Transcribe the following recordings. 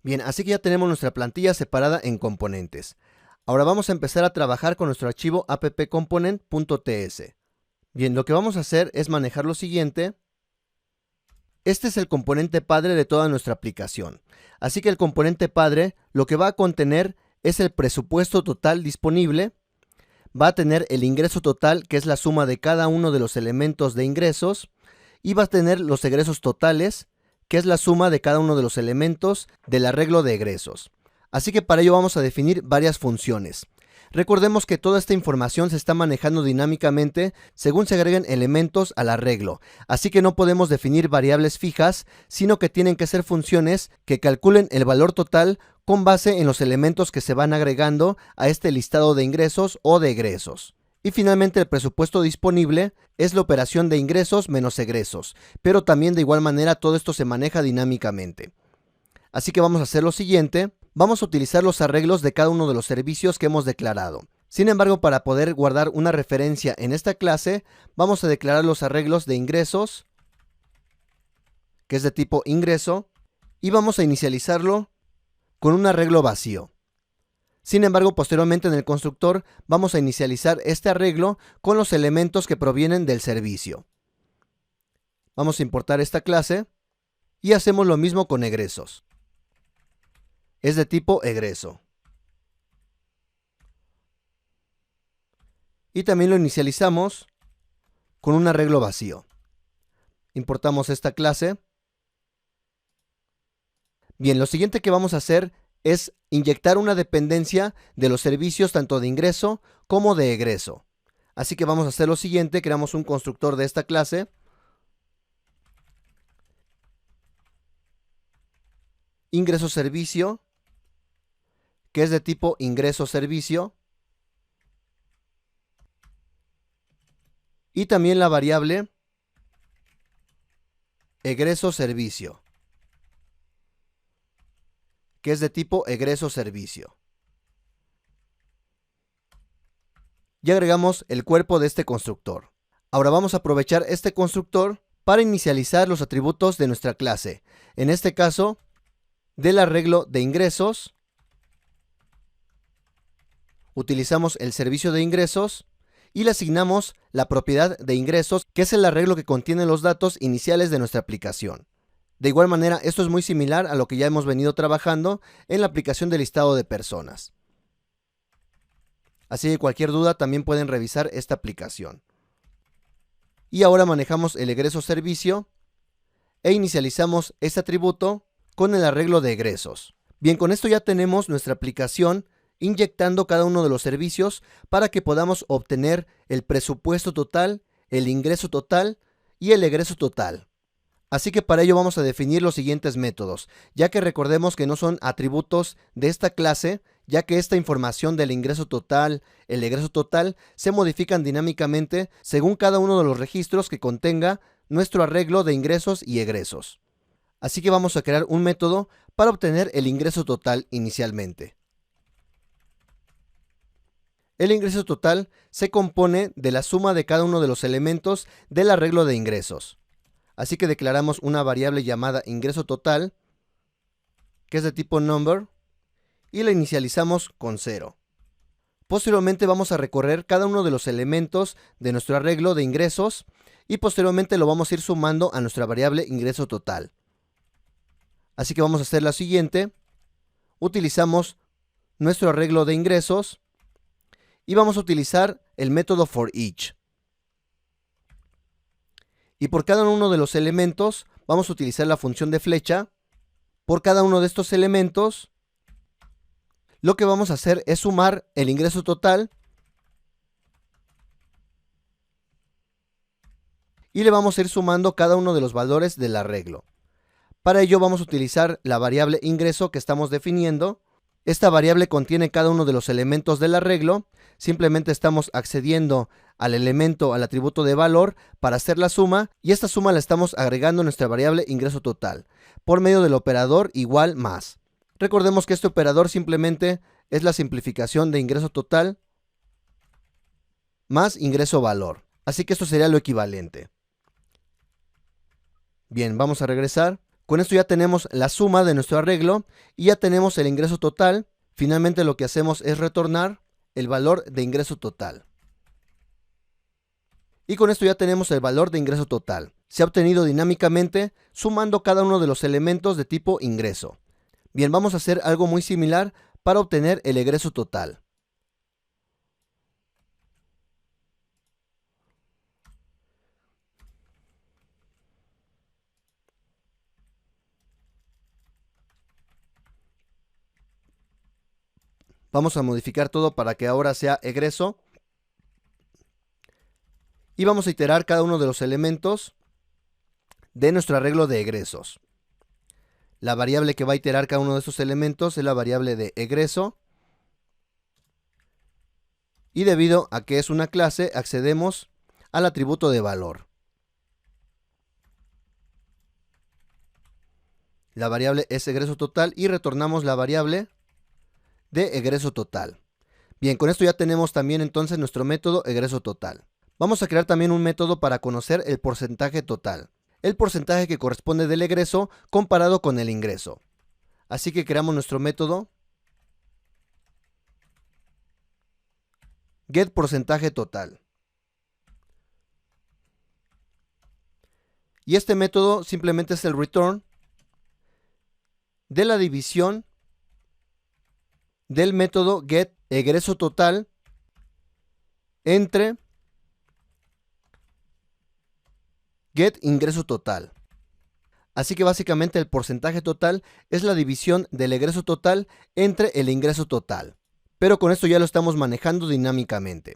Bien, así que ya tenemos nuestra plantilla separada en componentes. Ahora vamos a empezar a trabajar con nuestro archivo appcomponent.ts. Bien, lo que vamos a hacer es manejar lo siguiente. Este es el componente padre de toda nuestra aplicación. Así que el componente padre lo que va a contener es el presupuesto total disponible. Va a tener el ingreso total, que es la suma de cada uno de los elementos de ingresos. Y va a tener los egresos totales, que es la suma de cada uno de los elementos del arreglo de egresos. Así que para ello vamos a definir varias funciones. Recordemos que toda esta información se está manejando dinámicamente según se agreguen elementos al arreglo, así que no podemos definir variables fijas, sino que tienen que ser funciones que calculen el valor total con base en los elementos que se van agregando a este listado de ingresos o de egresos. Y finalmente el presupuesto disponible es la operación de ingresos menos egresos, pero también de igual manera todo esto se maneja dinámicamente. Así que vamos a hacer lo siguiente. Vamos a utilizar los arreglos de cada uno de los servicios que hemos declarado. Sin embargo, para poder guardar una referencia en esta clase, vamos a declarar los arreglos de ingresos, que es de tipo ingreso, y vamos a inicializarlo con un arreglo vacío. Sin embargo, posteriormente en el constructor vamos a inicializar este arreglo con los elementos que provienen del servicio. Vamos a importar esta clase y hacemos lo mismo con egresos. Es de tipo egreso. Y también lo inicializamos con un arreglo vacío. Importamos esta clase. Bien, lo siguiente que vamos a hacer es inyectar una dependencia de los servicios tanto de ingreso como de egreso. Así que vamos a hacer lo siguiente, creamos un constructor de esta clase. Ingreso servicio, que es de tipo ingreso servicio. Y también la variable egreso servicio, que es de tipo egreso servicio. Y agregamos el cuerpo de este constructor. Ahora vamos a aprovechar este constructor para inicializar los atributos de nuestra clase. En este caso, del arreglo de ingresos, utilizamos el servicio de ingresos y le asignamos la propiedad de ingresos, que es el arreglo que contiene los datos iniciales de nuestra aplicación. De igual manera, esto es muy similar a lo que ya hemos venido trabajando en la aplicación de listado de personas. Así que cualquier duda también pueden revisar esta aplicación. Y ahora manejamos el egreso servicio e inicializamos este atributo con el arreglo de egresos. Bien, con esto ya tenemos nuestra aplicación inyectando cada uno de los servicios para que podamos obtener el presupuesto total, el ingreso total y el egreso total. Así que para ello vamos a definir los siguientes métodos, ya que recordemos que no son atributos de esta clase, ya que esta información del ingreso total, el egreso total, se modifican dinámicamente según cada uno de los registros que contenga nuestro arreglo de ingresos y egresos. Así que vamos a crear un método para obtener el ingreso total inicialmente. El ingreso total se compone de la suma de cada uno de los elementos del arreglo de ingresos. Así que declaramos una variable llamada ingreso total, que es de tipo number, y la inicializamos con 0. Posteriormente vamos a recorrer cada uno de los elementos de nuestro arreglo de ingresos y posteriormente lo vamos a ir sumando a nuestra variable ingreso total. Así que vamos a hacer lo siguiente. Utilizamos nuestro arreglo de ingresos y vamos a utilizar el método forEach. Y por cada uno de los elementos vamos a utilizar la función de flecha. Por cada uno de estos elementos, lo que vamos a hacer es sumar el ingreso total y le vamos a ir sumando cada uno de los valores del arreglo. Para ello vamos a utilizar la variable ingreso que estamos definiendo. Esta variable contiene cada uno de los elementos del arreglo. Simplemente estamos accediendo al elemento, al atributo de valor para hacer la suma, y esta suma la estamos agregando a nuestra variable ingreso total por medio del operador igual más. Recordemos que este operador simplemente es la simplificación de ingreso total más ingreso valor. Así que esto sería lo equivalente. Bien, vamos a regresar. Con esto ya tenemos la suma de nuestro arreglo y ya tenemos el ingreso total. Finalmente lo que hacemos es retornar el valor de ingreso total. Y con esto ya tenemos el valor de ingreso total. Se ha obtenido dinámicamente sumando cada uno de los elementos de tipo ingreso. Bien, vamos a hacer algo muy similar para obtener el egreso total. Vamos a modificar todo para que ahora sea egreso. Y vamos a iterar cada uno de los elementos de nuestro arreglo de egresos. La variable que va a iterar cada uno de estos elementos es la variable de egreso. Y debido a que es una clase, accedemos al atributo de valor. La variable es egreso total y retornamos la variable de egreso total. Bien, con esto ya tenemos también entonces nuestro método egreso total. Vamos a crear también un método para conocer el porcentaje total. El porcentaje que corresponde del egreso comparado con el ingreso. Así que creamos nuestro método getPorcentaje total. Y este método simplemente es el return de la división del método getEgreso total entre getIngreso total. Así que básicamente el porcentaje total es la división del egreso total entre el ingreso total. Pero con esto ya lo estamos manejando dinámicamente.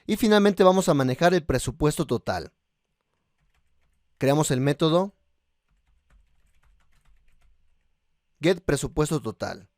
Y finalmente vamos a manejar el presupuesto total. Creamos el método getPresupuesto total.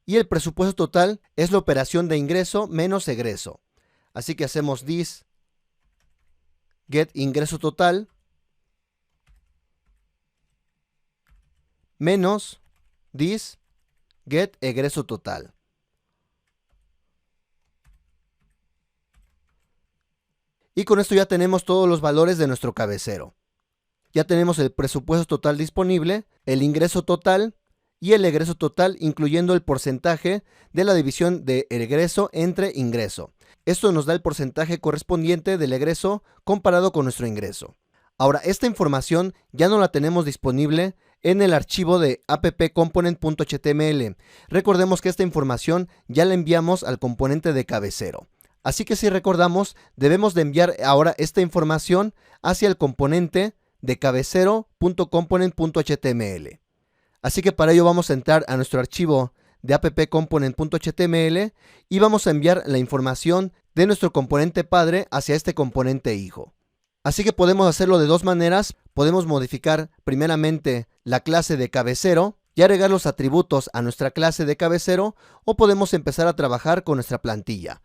Y el presupuesto total es la operación de ingreso menos egreso. Así que hacemos this getIngreso total menos this getEgreso total. Y con esto ya tenemos todos los valores de nuestro cabecero. Ya tenemos el presupuesto total disponible, el ingreso total y el egreso total, incluyendo el porcentaje de la división de egreso entre ingreso. Esto nos da el porcentaje correspondiente del egreso comparado con nuestro ingreso. Ahora, esta información ya no la tenemos disponible en el archivo de appcomponent.html. Recordemos que esta información ya la enviamos al componente de cabecero. Así que si recordamos, debemos de enviar ahora esta información hacia el componente de cabecero.component.html. Así que para ello vamos a entrar a nuestro archivo de appcomponent.html y vamos a enviar la información de nuestro componente padre hacia este componente hijo. Así que podemos hacerlo de dos maneras. Podemos modificar primeramente la clase de cabecero y agregar los atributos a nuestra clase de cabecero, o podemos empezar a trabajar con nuestra plantilla.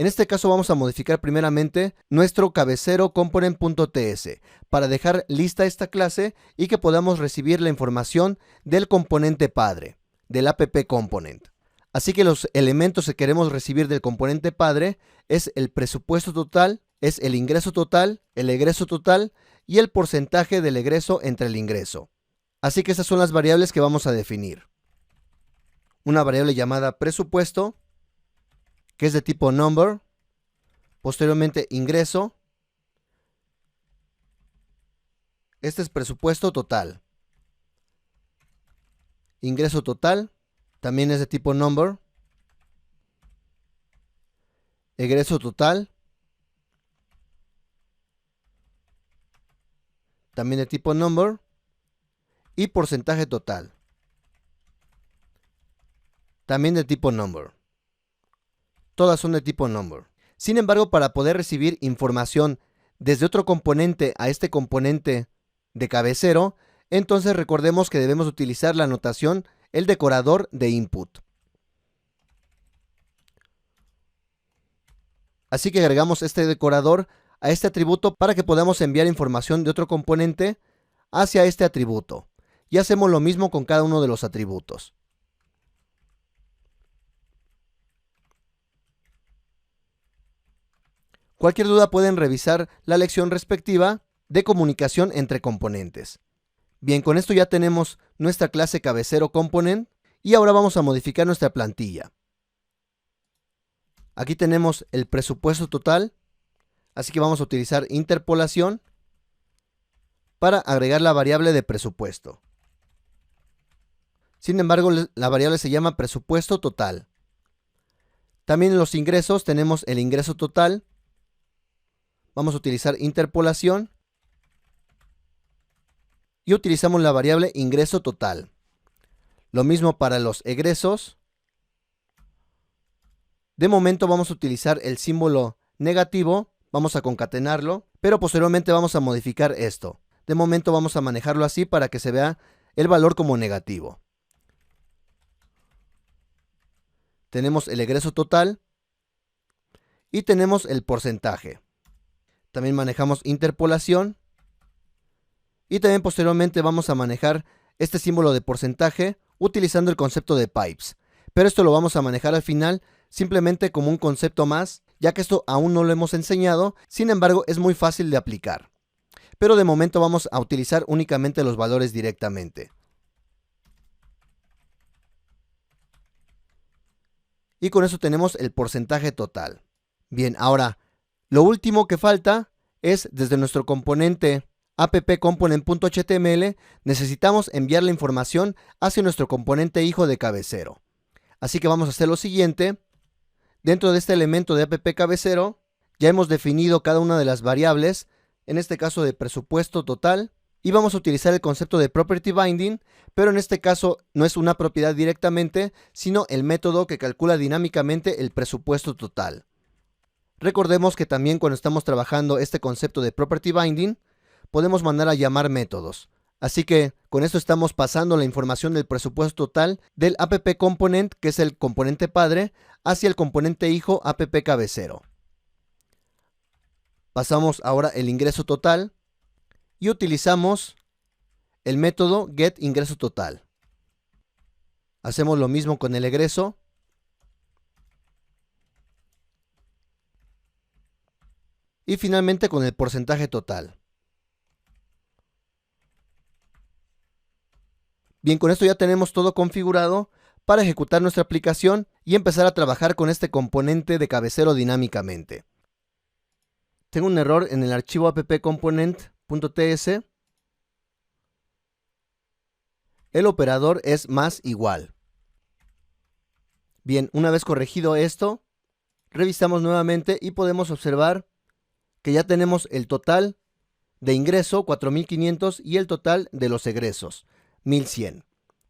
En este caso vamos a modificar primeramente nuestro cabecero component.ts para dejar lista esta clase y que podamos recibir la información del componente padre, del app component. Así que los elementos que queremos recibir del componente padre es el presupuesto total, es el ingreso total, el egreso total y el porcentaje del egreso entre el ingreso. Así que esas son las variables que vamos a definir. Una variable llamada presupuesto, que es de tipo number, posteriormente ingreso, este es presupuesto total, ingreso total, también es de tipo number, egreso total, también de tipo number, y porcentaje total, también de tipo number. Todas son de tipo number. Sin embargo, para poder recibir información desde otro componente a este componente de cabecero, entonces recordemos que debemos utilizar la notación, el decorador de input. Así que agregamos este decorador a este atributo para que podamos enviar información de otro componente hacia este atributo. Y hacemos lo mismo con cada uno de los atributos. Cualquier duda pueden revisar la lección respectiva de comunicación entre componentes. Bien, con esto ya tenemos nuestra clase cabecero component y ahora vamos a modificar nuestra plantilla. Aquí tenemos el presupuesto total, así que vamos a utilizar interpolación para agregar la variable de presupuesto. Sin embargo, la variable se llama presupuesto total. También en los ingresos tenemos el ingreso total. Vamos a utilizar interpolación y utilizamos la variable ingreso total. Lo mismo para los egresos. De momento vamos a utilizar el símbolo negativo, vamos a concatenarlo, pero posteriormente vamos a modificar esto. De momento vamos a manejarlo así para que se vea el valor como negativo. Tenemos el egreso total y tenemos el porcentaje. También manejamos interpolación y también posteriormente vamos a manejar este símbolo de porcentaje utilizando el concepto de pipes. Pero esto lo vamos a manejar al final simplemente como un concepto más, ya que esto aún no lo hemos enseñado, sin embargo es muy fácil de aplicar. Pero de momento vamos a utilizar únicamente los valores directamente. Y con eso tenemos el porcentaje total. Bien, ahora, lo último que falta es desde nuestro componente appcomponent.html necesitamos enviar la información hacia nuestro componente hijo de cabecero. Así que vamos a hacer lo siguiente. Dentro de este elemento de appcabecero ya hemos definido cada una de las variables, en este caso de presupuesto total, y vamos a utilizar el concepto de property binding, pero en este caso no es una propiedad directamente, sino el método que calcula dinámicamente el presupuesto total. Recordemos que también cuando estamos trabajando este concepto de property binding, podemos mandar a llamar métodos. Así que con esto estamos pasando la información del presupuesto total del appcomponent, que es el componente padre, hacia el componente hijo appcabecero. Pasamos ahora el ingreso total y utilizamos el método getIngresoTotal. Hacemos lo mismo con el egreso. Y finalmente con el porcentaje total. Bien, con esto ya tenemos todo configurado para ejecutar nuestra aplicación y empezar a trabajar con este componente de cabecero dinámicamente. Tengo un error en el archivo appcomponent.ts. El operador es más igual. Bien, una vez corregido esto, revisamos nuevamente y podemos observar que ya tenemos el total de ingreso 4.500 y el total de los egresos 1.100.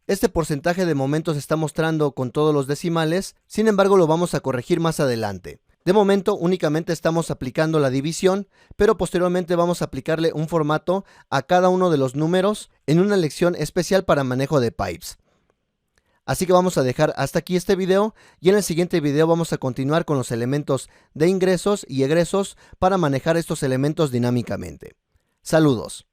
Este porcentaje de momento se está mostrando con todos los decimales, sin embargo lo vamos a corregir más adelante. De momento únicamente estamos aplicando la división, pero posteriormente vamos a aplicarle un formato a cada uno de los números en una lección especial para manejo de pipes. Así que vamos a dejar hasta aquí este video y en el siguiente video vamos a continuar con los elementos de ingresos y egresos para manejar estos elementos dinámicamente. Saludos.